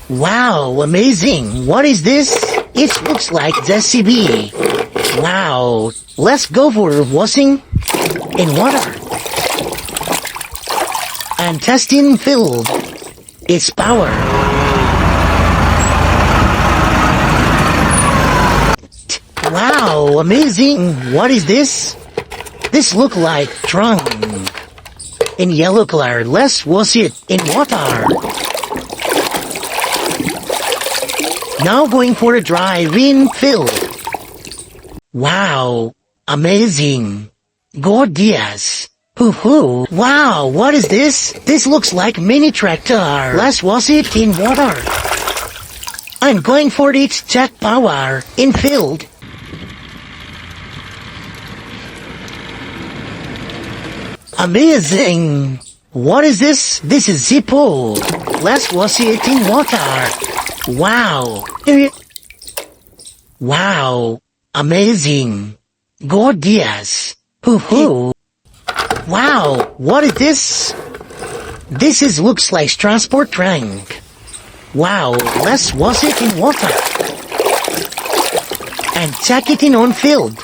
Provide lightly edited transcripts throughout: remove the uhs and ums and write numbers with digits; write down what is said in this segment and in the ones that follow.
Wow, amazing. What is this? It looks like JCB. Wow, let's go for washing in water. And testing filled its power. Wow, amazing. What is this? This look like trunk. In yellow color, let's wash it in water. Now going for a dry rim fill. Wow, amazing. Gorgeous. Hoo-hoo. Wow, what is this? This looks like mini tractor. Let's wash it in water. I'm going for its check power in field. Amazing. What is this? This is Zippo. Let's wash it in water. Wow. Wow. Amazing. Gorgeous. Hoo-hoo. Wow. What is this? This looks like transport tank. Wow. Let's wash it in water. And check it in on field.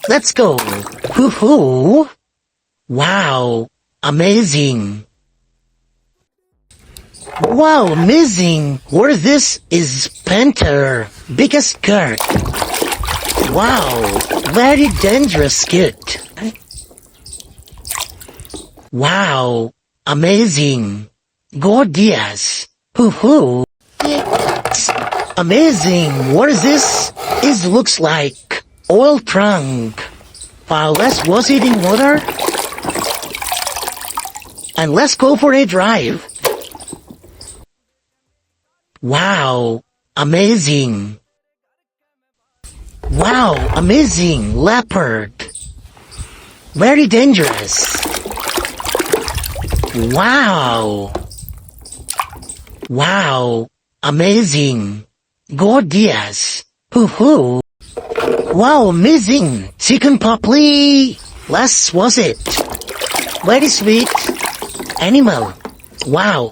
Let's go. Hoo-hoo. Wow. Amazing. Wow, amazing. What this is Panther. Biggest skirt. Wow, very dangerous skirt. Wow, amazing. Gorgeous. Hoo-hoo. Amazing. What is this? It looks like oil trunk. Wow, let's wash it in water. And let's go for a drive. Wow, amazing. Wow, amazing. Leopard. Very dangerous. Wow. Wow, amazing. Gorgeous. Hoo-hoo. Wow, amazing. Chicken puppy. Let's wash it. Very sweet. Animal. Wow.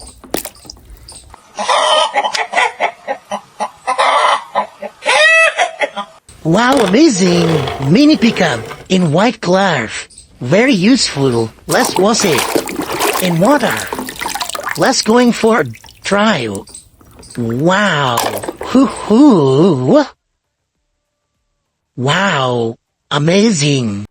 Wow, amazing. Mini pickup in white color. Very useful. Let's wash it in water. Let's going for a trial. Wow. Hoo-hoo. Wow. Amazing.